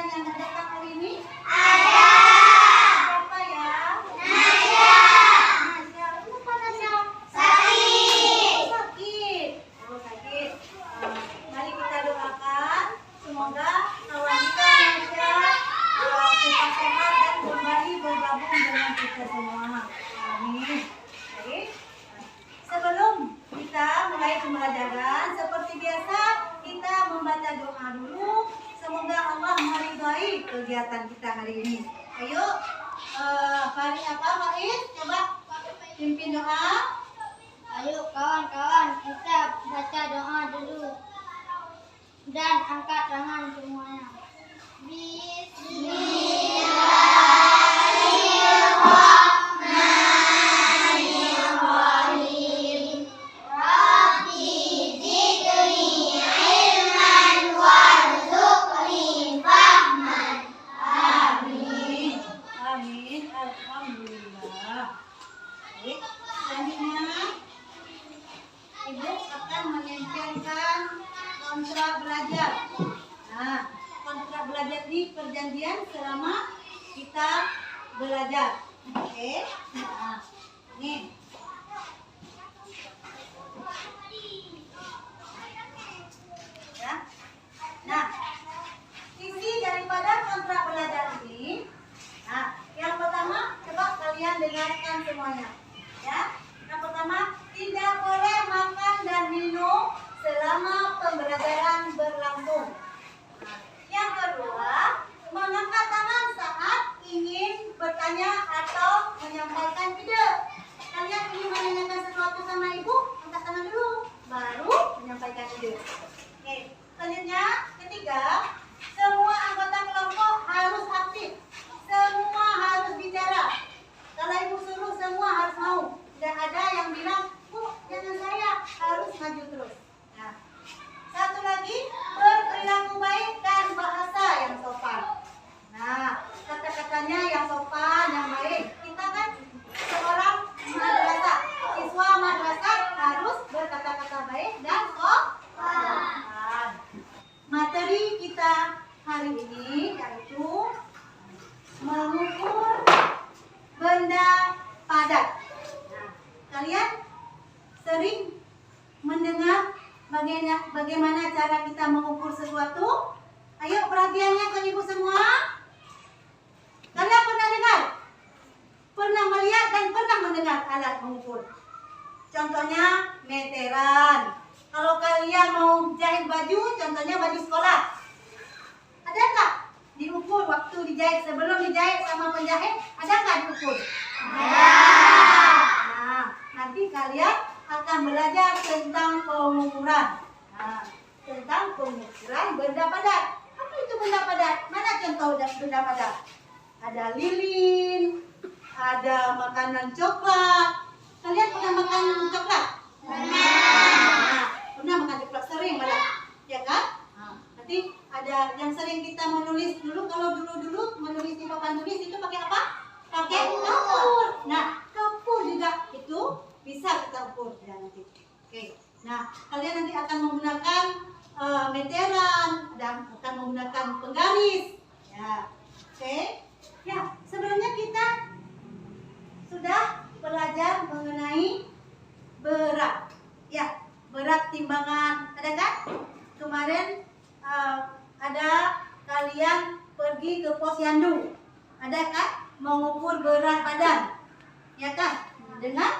kalian yang datang hari ini? Ada. Siapa ya? Nasya. Nasya. Kenapa Nasya? Sakit. Sakit. Oh, sakit. Mari kita doakan. Semoga kawan kita Nasya tetap sehat dan kembali bergabung dengan kita semua. Amin. Baik. Sebelum kita mulai pembelajaran, seperti biasa kita membaca doa dulu. Semoga Allah meridai kegiatan kita hari ini. Ayo, hari apa Faiz? Coba pimpin doa. Ayo kawan-kawan, kita baca doa dulu. Dan angkat tangan semuanya. Bismillahirrahmanirrahim. Rabbi zidni ilman warzuqni fahman. Amin. Amin. Alhamdulillah. Baik, selanjutnya Ibu akan menempelkan kontrak belajar. Nah, kontrak belajar ini perjanjian selama kita belajar. Oke. Nah, ini. Ya. Nah, isi daripada kontrak belajar ini. Nah, yang pertama coba kalian dengarkan semuanya. Ya. Yang pertama, tidak boleh makan dan minum selama pembelajaran berlangsung. Nah, yang kedua, mengangkat tangan saat ingin bertanya atau menyampaikan ide. Kalian ingin menanyakan sesuatu sama ibu, angkat tangan dulu, baru menyampaikan ide. Oke, selanjutnya ketiga, semua anggota kelompok harus aktif, semua harus bicara. Kalau ibu suruh semua harus mau. Tidak ada yang bilang, Bu, jangan saya, harus maju terus. Nah, satu lagi, berperilaku baik dan bahasa yang sopan. Nah, kata-katanya yang sopan, yang baik. Kita kan seorang madrasah, siswa madrasah harus berkata-kata baik dan sopan. Materi kita hari ini yaitu mengukur benda padat. Nah, kalian sering mendengar bagaimana cara kita mengukur sesuatu? Ayo perhatiannya ke ibu semua. Kalian pernah dengar? Pernah melihat dan pernah mendengar alat mengukur? Contohnya meteran. Kalau kalian mau jahit baju, contohnya baju sekolah. Ada nggak diukur waktu dijahit, sebelum dijahit sama penjahit? Ada nggak diukur? Ada. Nah, nanti kalian akan belajar tentang pengukuran. Nah, tentang pengukuran benda padat. Apa itu benda padat? Mana contoh benda padat? Ada lilin, ada makanan coklat. Kalian pernah makan coklat? Nah, pernah makan coklat, sering malah, ya kan? Nah, nanti ada yang sering kita menulis dulu. Kalau dulu menulis di papan tulis itu pakai apa? Pakai kapur. Nah, kapur juga itu bisa kita ukur ya nanti. Oke. Nah, kalian nanti akan menggunakan meteran dan akan menggunakan penggaris. Ya. Oke. Ya, sebelumnya kita sudah belajar mengenai berat. Ya, berat timbangan. Ada kan? Kemarin ada kalian pergi ke posyandu. Ada kan? Mengukur berat badan. Ya kan? Dengan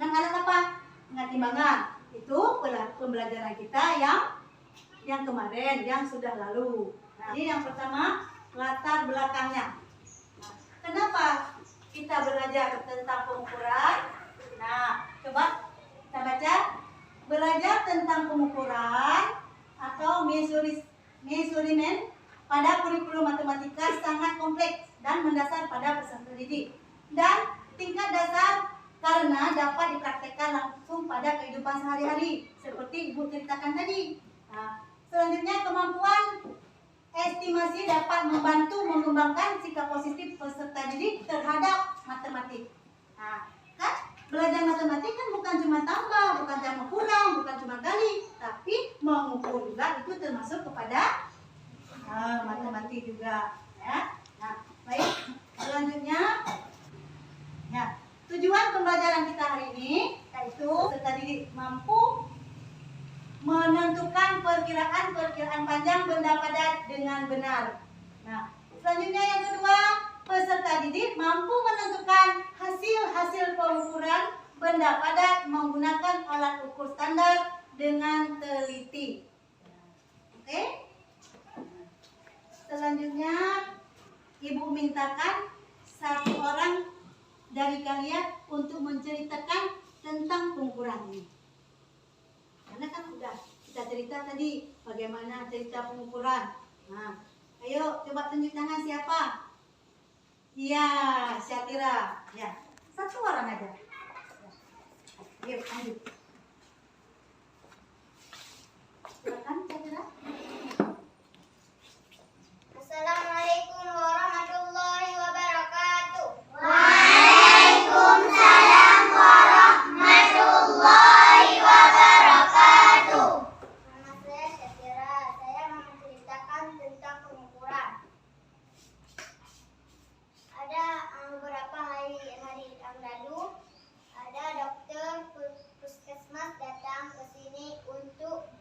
alat apa? Dengan timbangan. Itu pembelajaran kita yang kemarin, yang sudah lalu. Nah, jadi yang pertama, latar belakangnya. Nah, kenapa kita belajar tentang pengukuran? Nah, coba kita baca. Belajar tentang pengukuran atau measurement pada kurikulum matematika sangat kompleks dan mendasar pada peserta didik. Dan tingkat dasar karena dapat dipraktekkan langsung pada kehidupan sehari-hari seperti Ibu ceritakan tadi. Nah, selanjutnya kemampuan estimasi dapat membantu mengembangkan sikap positif peserta didik terhadap matematik. Nah, kan belajar matematik kan bukan cuma tambah, bukan cuma kurang, bukan cuma kali, tapi mengukur juga itu termasuk kepada Matematik juga ya. Nah, baik. Selanjutnya ya, tujuan pembelajaran kita hari ini yaitu peserta didik mampu menentukan perkiraan panjang benda padat dengan benar. Nah, selanjutnya yang kedua, peserta didik mampu menentukan hasil pengukuran benda padat menggunakan alat ukur standar dengan teliti. Oke? Selanjutnya, Ibu mintakan satu orang dari kalian untuk menceritakan tentang pengukuran ini. Karena kan udah kita cerita tadi bagaimana cerita pengukuran. Nah, ayo coba tunjuk tangan siapa? Iya, Syatira. Ya, satu orang aja. Ayo, lanjut. Silakan, Syatira. Assalamualaikum warahmatullahi wabarakatuh. Waalaikumsalam warahmatullahi wabarakatuh. Nama saya Syatira. Saya mau menceritakan tentang pengukuran. Ada beberapa hari yang lalu, ada dokter puskesmas datang ke sini untuk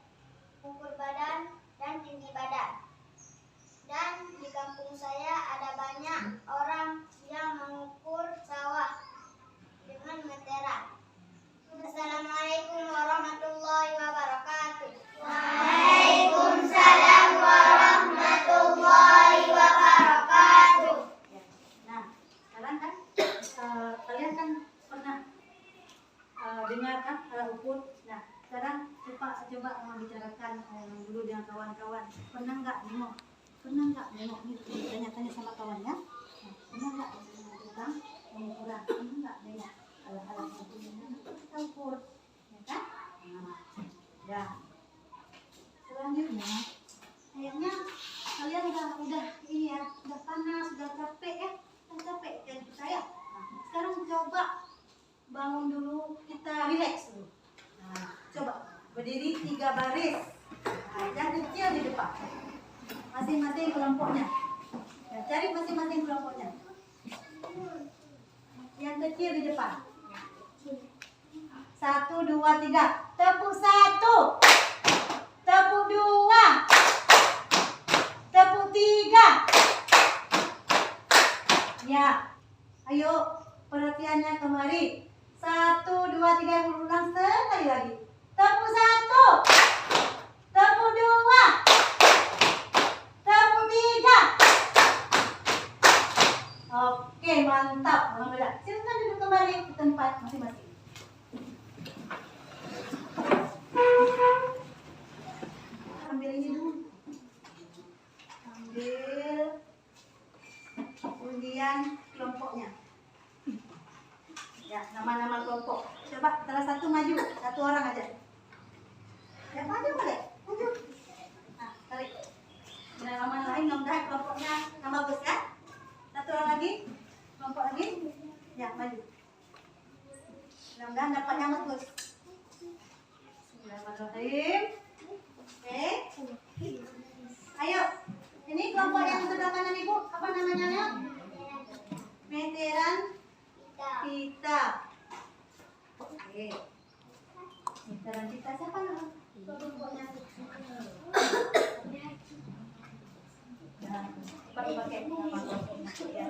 ukur badan dan tinggi badan. Dan di kampung saya ada banyak orang yang mengukur sawah dengan meteran. Assalamualaikum warahmatullahi wabarakatuh. Waalaikumsalam warahmatullahi wabarakatuh. Nah, sekarang kan kalian kan pernah dengar kan ukur. Nah, sekarang coba membicarakan dulu dengan kawan-kawan. Pernah nggak nengok nih, tanya-tanya sama kawannya. Nah, pernah nggak tentang pengukuran? Pernah nggak nengok alat-alat pengukuran kita ukur, ya kan? Nah, ya. Selanjutnya, kayaknya kalian udah ini ya, udah panas, udah capek ya, kayak kita ya. Nah, sekarang coba bangun dulu, kita relax dulu. Nah, coba berdiri 3 baris. Nah, yang kecil di depan. Masing-masing kelompoknya. Ya, cari masing-masing kelompoknya. Yang kecil di depan. 1, 2, 3. Tepuk 1. Tepuk 2. Tepuk 3. Ya. Ayo, perhatiannya kemari. 1, 2, 3, ulang sekali lagi. Tepuk 1. Tepuk 2. Tepuk 3. Oke, mantap. Alhamdulillah. Silakan duduk kembali ke tempat masing-masing. Ambil ini dulu. Ambil undian kelompoknya. Ya, nama-nama kelompok. Coba salah satu maju, satu orang aja. Ya, maju boleh. Maju. Nah, tarik. Nama lain, mudah kelompoknya nama bagus ya. Satu orang lagi, kelompok lagi. Ya, maju. Mudah-mudahan dapat yang bagus. Bismillahirrahmanirrahim. Oke. Ayo. Ini kelompok yang sebelah kanan Ibu, apa namanya? Meteran Pita. Oke. Meteran Pita siapa nama? Kelompoknya. Nah, pakai nama kelompoknya.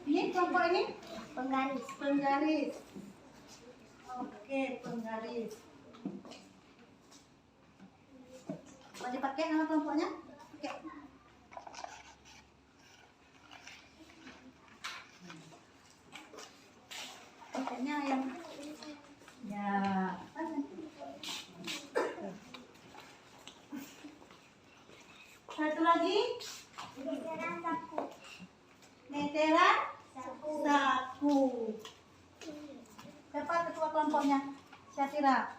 Ini kelompok ini? Penggaris. Penggaris. Oke, penggaris. Mau dipakai nama kelompoknya? Oke. Pakainya yang ya apa nanti? Satu lagi. Meteran saku. Meteran saku. Siapa ketua kelompoknya? Syatira.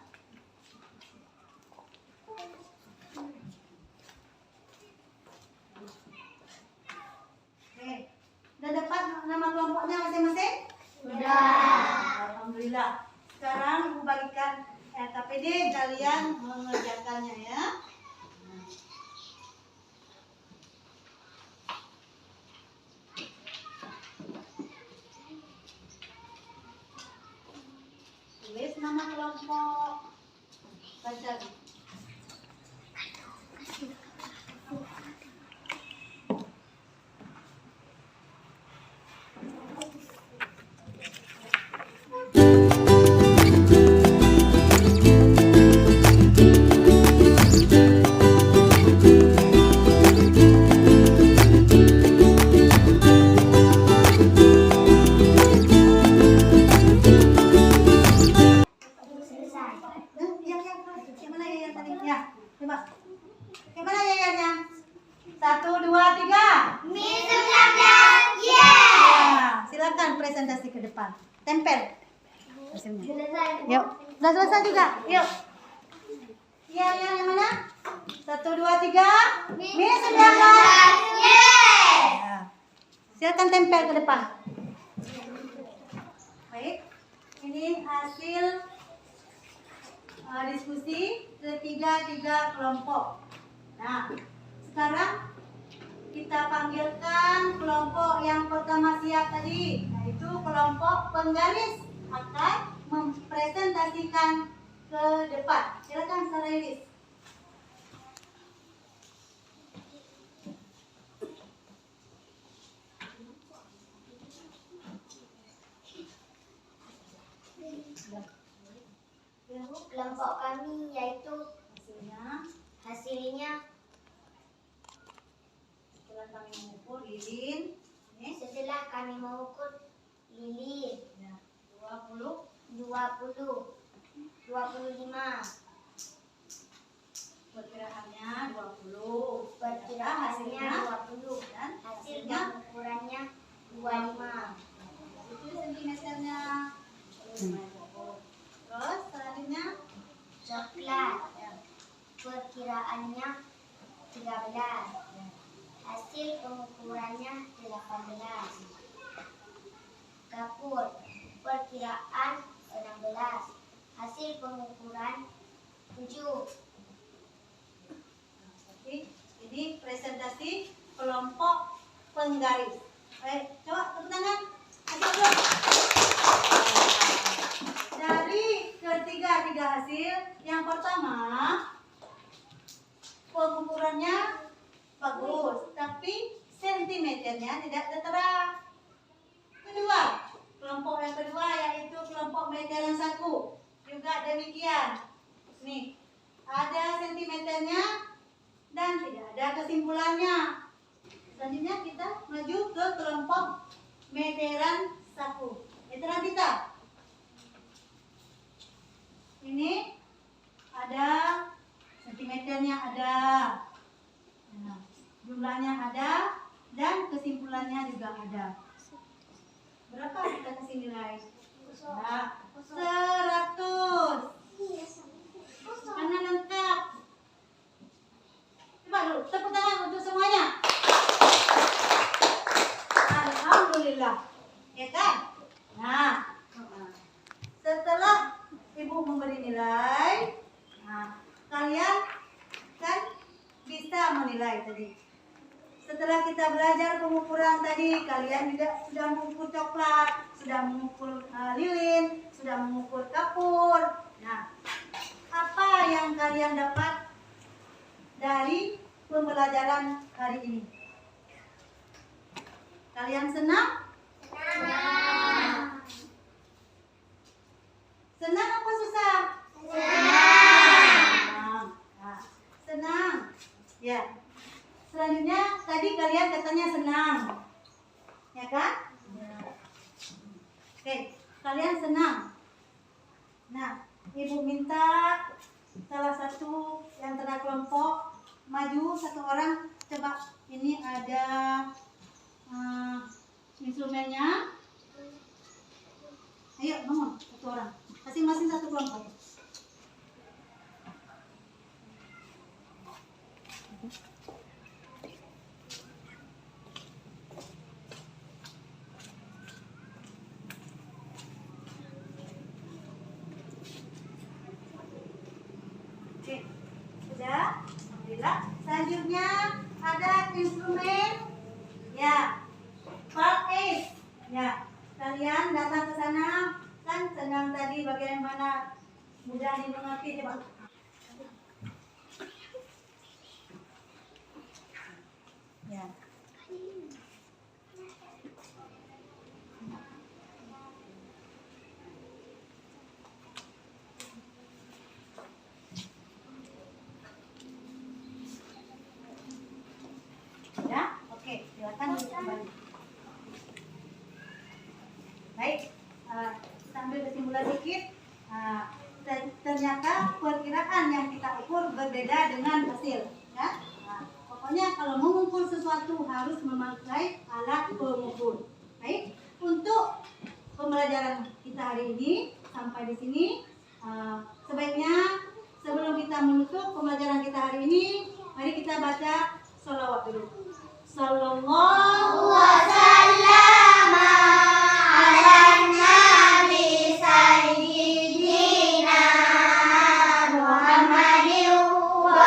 Oke. Udah dapat nama kelompoknya masing-masing? Sudah. Alhamdulillah. Sekarang Ibu bagikan KPD, kalian mengerjakannya ya. lagi. Selesai. Yang mana yang tadi? Ya, coba. Yang mana yang? 1, 2, 3. Mi 19. Yeay. Nah, silakan presentasi ke depan. Tempel hasilnya. Selesai. Yuk, udah selesai juga. Yuk. Ya, yang mana? 1, 2, 3. Mi 19. Yeay. Ya. Silakan tempel ke depan. Baik. Ini hasil diskusi ketiga kelompok. Nah, sekarang kita panggilkan kelompok yang pertama siap tadi, yaitu kelompok penggaris akan mempresentasikan ke depan. Silakan secara iris. Kelompok kami yaitu Hasilnya hasilnya setelah kami mengukur lilin, ini setelah kami mengukur lilin ya, 20, 20, 25, perkiraannya 20, perkiraannya 20, dan hasil hasilnya pengukurannya 25, itu sentimeternya. Terus selanjutnya coklat, ya, perkiraannya 13, hasil pengukurannya 18, kapur, perkiraan 16, hasil pengukuran 7. Jadi ini presentasi kelompok penggaris. Baik, coba tepuk tangan. Kasih aplaus. Dari ketiga hasil, yang pertama pengukurannya bagus, tapi sentimeternya tidak tertera. Kedua, kelompok yang kedua yaitu kelompok meteran 1 juga demikian. Nih, ada sentimeternya dan tidak ada kesimpulannya. Selanjutnya kita maju ke kelompok meteran 1. Meteran kita. Ini ada sentimeternya ada. Nah, jumlahnya ada dan kesimpulannya juga ada. Berapa kita kasih nilai? Nah, 100. Karena lengkap. Coba dulu, tepuk tangan untuk semuanya. Alhamdulillah. Ya kan? Nah, setelah Ibu memberi nilai, nah, kalian kan bisa menilai tadi. Setelah kita belajar pengukuran tadi, kalian juga sudah mengukur coklat, sudah mengukur lilin, sudah mengukur kapur. Nah, apa yang kalian dapat dari pembelajaran hari ini? Kalian senang? Senang apa susah? Senang. Nah, senang. Ya. Selanjutnya tadi kalian katanya senang. Ya kan? Oke, kalian senang. Nah, Ibu minta salah satu yang tengah kelompok maju satu orang. Coba ini ada instrumennya. Ayo, bangun satu orang. Masing-masing satu kelompok. Oke, sudah. Alhamdulillah. Selanjutnya ada instrumen. Ya, part A. Ya, kalian datang ke sana. Kan senang tadi bagaimana mudah dimengerti, coba. berbeda dengan hasil, ya. Nah, pokoknya kalau mengukur sesuatu harus memakai alat pengukur. Baik, untuk pembelajaran kita hari ini sampai di sini. Sebaiknya sebelum kita menutup pembelajaran kita hari ini, mari kita baca sholawat dulu. Sallallahu wasallam ala nabi sayyidina Muhammadin wa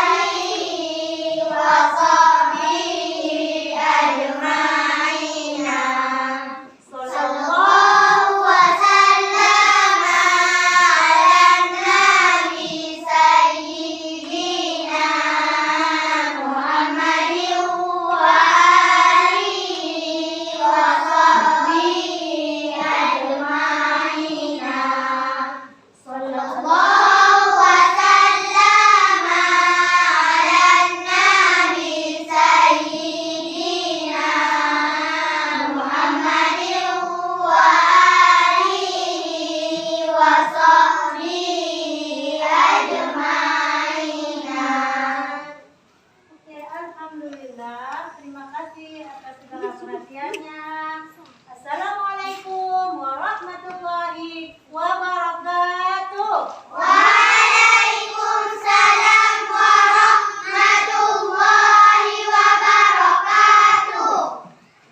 alihi wa sahbihi ajma'in. Sallallahu wasallam ala nabi sayyidina Muhammadin wa alihi wa sahbihi ajma'in. Sallallahu wasallam ala nabi sayyidina Muhammadin wa alihi wa sahbihi ajma'in. Oke, alhamdulillah. Terima kasih atas segala perhatiannya.